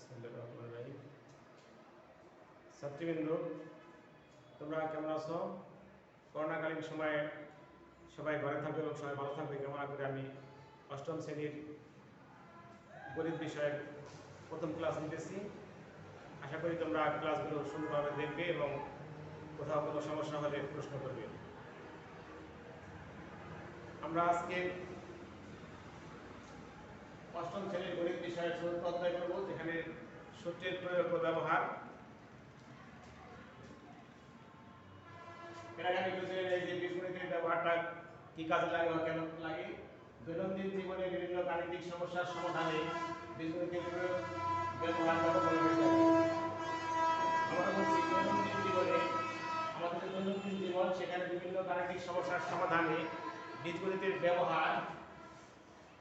বিসমিল্লাহির ছাত্রীবৃন্দ, তোমরা কেমন আছো? করোনাকালীন সময়ে সবাই ঘরে থাকবে এবং সবাই ভালো থাকবে কামনা করে আমি অষ্টম শ্রেণীর গণিত বিষয়ের প্রথম ক্লাস নিতেছি। আশা করি তোমরা ক্লাসগুলো সুন্দরভাবে দেখবে এবং কোথাও কোনো সমস্যা হলে প্রশ্ন করবে। আমরা আজকে অষ্টম শ্রেণীর গণিত বিষয়ের চতুর্থ অধ্যায় করব, যেখানে সূত্রের প্রয়োগ ও ব্যবহার। এর আগে আমি বুঝলেন এই যে বীজগণিতের ব্যবহারটা কি কাজে লাগে বা কেন লাগে। দৈনন্দিন জীবনে বিভিন্ন গাণিতিক সমস্যার সমাধানে বীজগণিতের প্রয়োগ ব্যবহার ব্যবহার হয়ে থাকে। আমরা বলছি দৈনন্দিন জীবনে, আমাদের যে দৈনন্দিন জীবন, সেখানে বিভিন্ন গাণিতিক সমস্যার সমাধানে বীজগণিতের ব্যবহার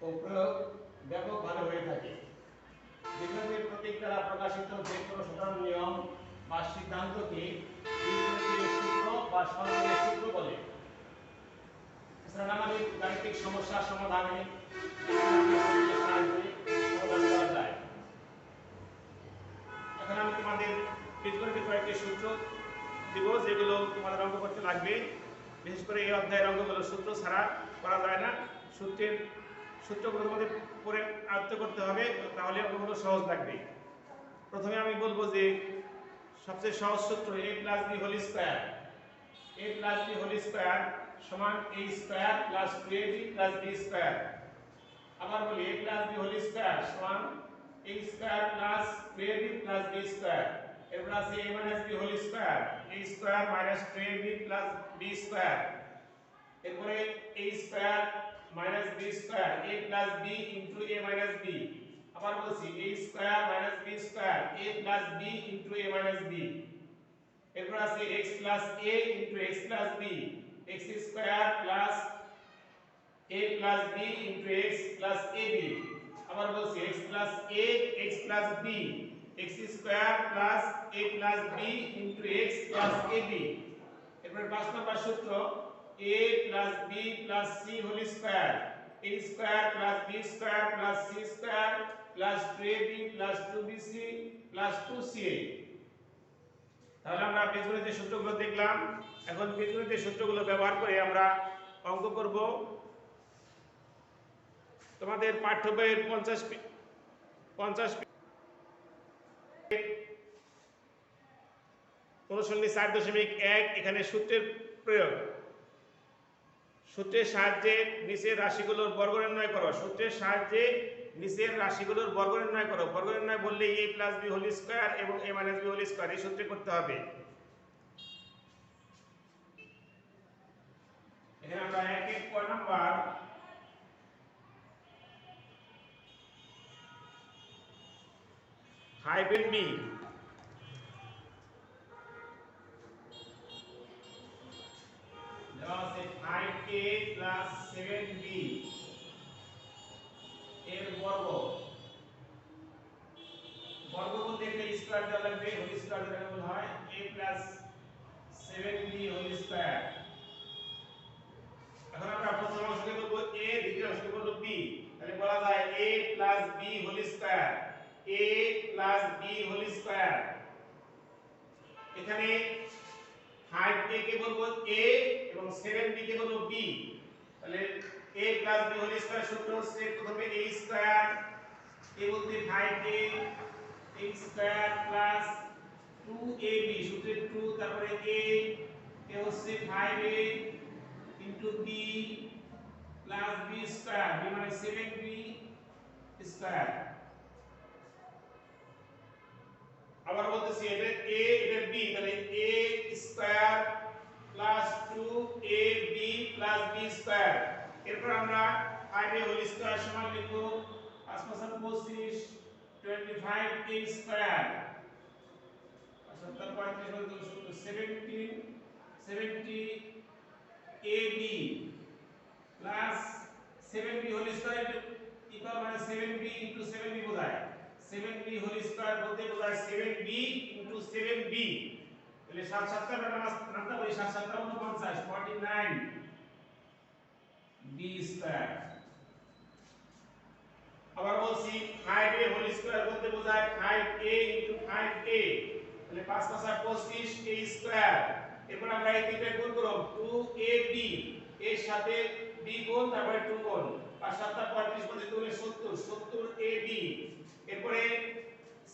ও প্রয়োগ ব্যাপকভাবে হয়ে থাকে। বীজগণিতের প্রতীক দ্বারা প্রকাশিত যে কোনো সাধারণ নিয়ম বা সিদ্ধান্তকে বীজগণিতের সূত্র বা সরলের সূত্র বলে। এছাড়া নানাবিধ গাণিতিক সমস্যার সমাধানে বীজগণিতের সাহায্যে সমাধান করা যায়। এখন আমি তোমাদের বীজগণিতের কয়েকটি সূত্র দিব, যেগুলো তোমাদের অঙ্ক করতে লাগবে। বিশেষ করে এই অধ্যায়ের অঙ্কগুলো সূত্র ছাড়া করা যায় না। সূত্রগুলো তোমাদের পরে আয়ত্ত করতে হবে, তাহলে অঙ্কগুলো সহজ লাগবে। প্রথমে আমি বলবো যে সবচেয়ে সহজ সূত্র a plus b whole square. a plus b whole square সমান a square plus 2ab plus b square. আবার বলি a plus b whole square সমান a square plus 2ab plus b square. এরপর আছে a minus b whole square, a square minus 2ab plus b square. এরপরে a square minus b square, a plus b into a minus b। আবার বলছি a square minus b square, a plus b into a minus b। এরপর আছে x plus a into x plus b, x square plus a plus b into x plus ab। আবার বলছি x plus a x plus b, x square plus a plus b into x plus ab। এরপর 5 নম্বর সূত্র a plus b plus c whole square, a square plus b square plus c square plus 2ab plus 2bc plus 2ca। তাহলে আমরা বীজগণিতের সূত্রগুলো দেখলাম। এখন বীজগণিতের সূত্রগুলো ব্যবহার করে আমরা অঙ্ক করব। তোমাদের পাঠ্য বইয়ের 50 অনুশীলনী 4.1 এখানে সূত্রের প্রয়োগ। সূত্রের সাহায্যে নিচের রাশিগুলোর বর্গ নির্ণয় করো। সূত্রের সাহায্যে নিচের রাশিগুলোর বর্গ নির্ণয় করো। বর্গ নির্ণয় বললে a plus b whole square এবং a minus b whole square এই সূত্রে করতে হবে। এখানে আমরা 1 নাম্বার হাইফেন b দেওয়া আছে 5a প্লাস 7b এর বর্গ। বর্গ বলতে একটা স্কয়ার দেওয়া লাগবে, হোল স্কয়ার যেটাকে বলা হয় a plus 7b whole square. এখন আমরা প্রথম অংশকে বলবো a, দ্বিতীয় অংশকে বলবো b। তাহলে বলা যায় a plus b whole square, a plus b whole square. এখানে 5a কে বলবো a এবং 7b কে বলবো b। তাহলে a plus b whole square সূত্র হচ্ছে প্রথমে a স্কয়ার, a বলতে 5a, a square plus 2ab সূত্রে 2, তারপরে a এ হচ্ছে 5a into b plus b square, b মানে 7b স্কয়ার। আবার বলতেছি এটা a এটা b, তাহলে a square plus 2ab plus b square. এরপর আমরা 5a হোল স্কয়ার সমান লিখব 5 5 25 25a square 70 35 70ab plus 7b whole square equal মানে 7b ইনটু 7b বোঝায় 7b হোল স্কয়ার বলতে বোঝায় 7b ইনটু 7b। তাহলে 7 7 টা নামটা বলি 7 7 49 49 b স্কয়ার। আবার বলছি 5a হোল স্কয়ার বলতে বোঝায় 5a ইনটু 5a, তাহলে 5 5 আর 25 a স্কয়ার। এরপর আমরা এই তিনটা গুণ করব 2ab এর সাথে b গুণ তারপরে 2 গুণ 5 7 35 পর্যন্ত হলে 70 70ab। এরপরে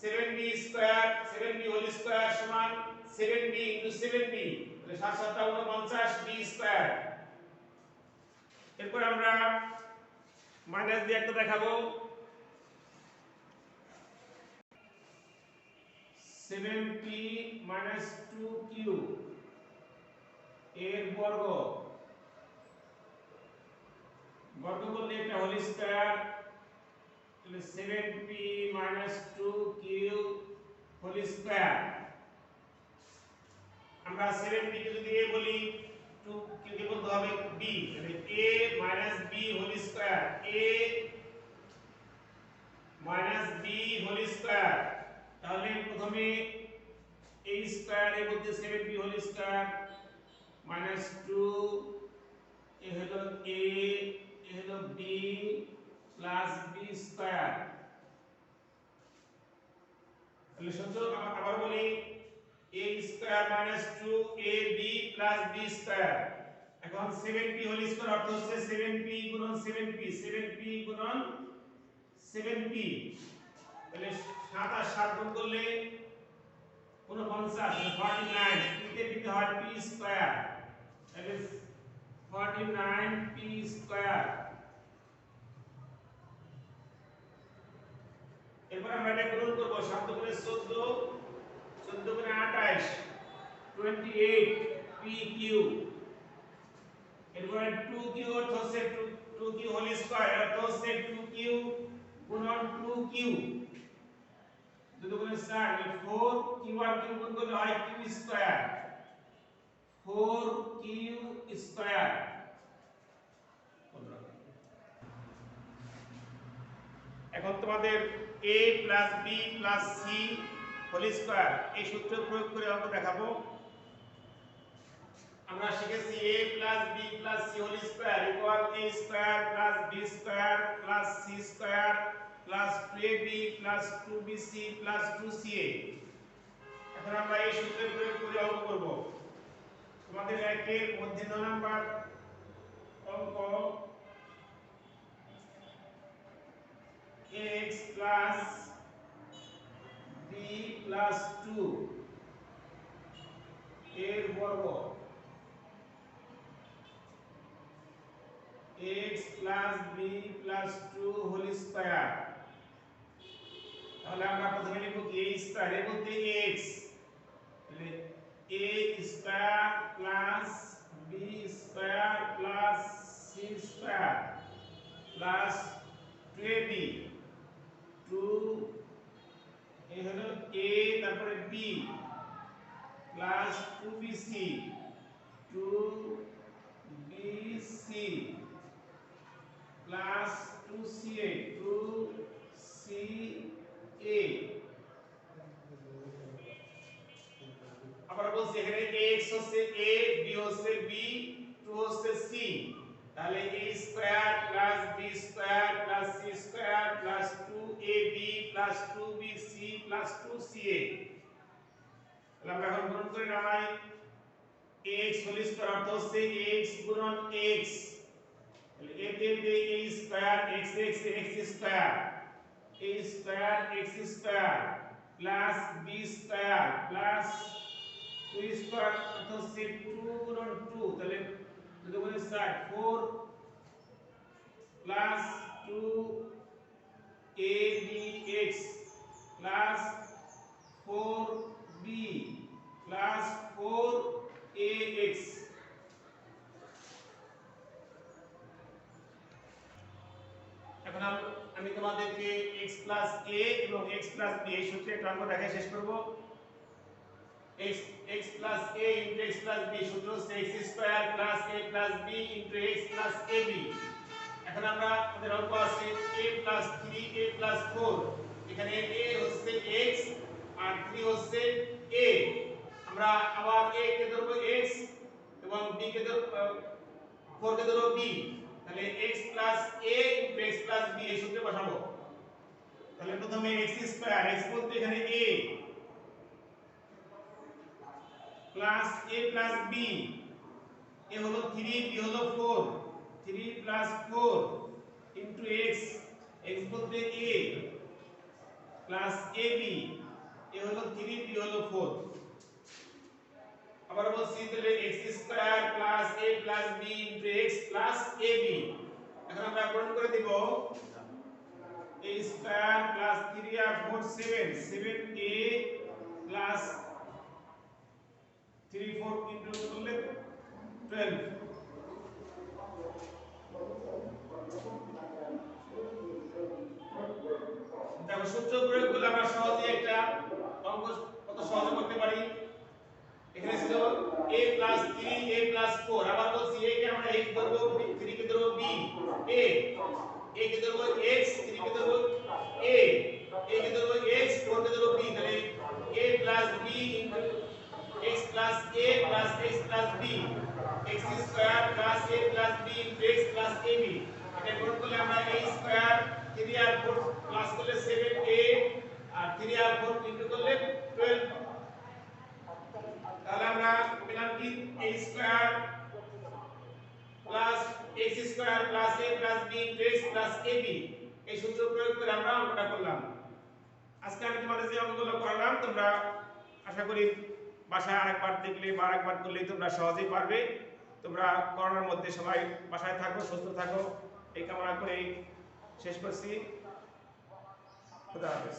7b square 7b whole square সমান 7b ইনটু 7b, তাহলে 7 7 49 b স্কয়ার। এরপর আমরা মাইনাস দিয়ে একটা দেখাবো 7p minus 2q এর বর্গ করলে এটা হোল স্কয়ার, তাহলে 7p minus 2q whole square. আমরা 7p কে যদি a বলি 2q কে বলতে হবে b, তাহলে a minus b whole square, a minus b whole square. তাহলে প্রথমে a স্কয়ার এর মধ্যে 7b হোল স্কয়ার মাইনাস 2 এ হলো a এ হলো b প্লাস b স্কয়ার। তাহলে সূত্র আবার বলি a square minus 2ab plus b square. এখন 7b হোল স্কয়ার অর্থ হচ্ছে 7p গুণন 7p 7p গুণন 7p, তাহলে 7 আর 7 গুণ করলে 49 49 কে দিতে হয় p স্কয়ার, তাহলে 49p স্কয়ার। এরপর আমরা এটা গুণ করব 7 গুণে 14 14 গুণে 28 28pq। এরপর 2q অর্থ হচ্ছে 2q হোল স্কয়ার অর্থ হচ্ছে 2q গুণন 2q, 2 গুণে 4 4 q আর q গুণ করলে হয় q স্কয়ার 4q স্কয়ার। এখন তোমাদের a plus b plus c whole square এই সূত্র প্রয়োগ করে অঙ্ক দেখাবো। আমরা শিখেছি a plus b plus c whole square equal a square plus b square plus c square plus 2ab plus 2bc plus 2ca। এখন আমরা এই সূত্র প্রয়োগ করে অঙ্ক করব। তোমাদের একের মধ্যে 9 নাম্বার অঙ্ক x plus b plus 2 এর বর্গ x plus b plus 2 whole square. তাহলে আমরা প্রথমে লিখব কি a স্কয়ার এর মধ্যে x, তাহলে a square plus b square plus c square plus 2ab 2 এ হলো a তারপরে b plus 2bc 2bc plus 2ca 2ca। আবার বলছি এখানে x হচ্ছে a b হচ্ছে b 2 হচ্ছে c, তাহলে a square plus b square plus c square plus 2ab plus 2bc plus 2ca। তাহলে আমরা এখন গুণ করে নামাই x হোল স্কয়ার অর্থ হচ্ছে x গুণন x, তাহলে a তে a square x x x square a square x square plus b square plus 2 square অর্থ হচ্ছে 2 গুণন 2, তাহলে 2 গুণে 4 4 plus 2abx plus 4b plus 4ax। এখন আমি তোমাদেরকে x প্লাস a এবং x প্লাস b এই সূত্রে একটা অঙ্ক দেখাই শেষ করব। x plus a into x plus b সূত্র হচ্ছে x square plus a plus b into x plus ab। এখন আমরা আমাদের অঙ্ক আছে a প্লাস 3a প্লাস 4, এখানে a হচ্ছে x আর 3 হচ্ছে a। আমরা আবার a কে ধরব x এবং b কে ধরব 4 কে ধরব b, তাহলে x plus a into x plus b এই সূত্রে বসাবো। তাহলে প্রথমে x স্কয়ার, x বলতে এখানে a plus a plus b, a হলো 3 b হলো 4, 3 প্লাস 4 ইনটু x, x বলতে a প্লাস ab, a হলো 3 b হলো 4। আবার বলছি তাহলে x square plus a plus b into x plus ab। এখন আমরা পূরণ করে দিব a স্কয়ার প্লাস 3 আর 4 7, 7a প্লাস 3 4 ইনটু করলে 12। দেখো সূত্র প্রয়োগ করলে আমরা সহজে একটা অঙ্ক কত সহজে করতে পারি। এখানে ছিল a প্লাস 3 a প্লাস 4, আবার বলছি a কে আমরা x ধরব, 3 কে ধরব b, a কে ধরব x, 3 কে ধরব a কে ধরব x, 4 কে ধরব b। তাহলে a plus b into x plus a plus x plus b, x square plus a plus b into x plus ab। এটা গুণ করলে আমরা a স্কয়ার 3 আর 4 প্লাস করলে 7a আর 3 আর 4 ইনটু করলে 12। তাহলে আমরা পেলাম কি a square plus x square plus a plus b into x plus ab। এই সূত্র প্রয়োগ করে আমরা অঙ্কটা করলাম। আজকে আমি তোমাদের যে অঙ্কগুলো করলাম তোমরা আশা করি বাসায় আরেকবার দেখলে বা আরেকবার করলেই তোমরা সহজেই পারবে। তোমরা করোনার মধ্যে সবাই বাসায় থাকো, সুস্থ থাকো, এই কামনা করে শেষ করছি। খুদা হাফেজ।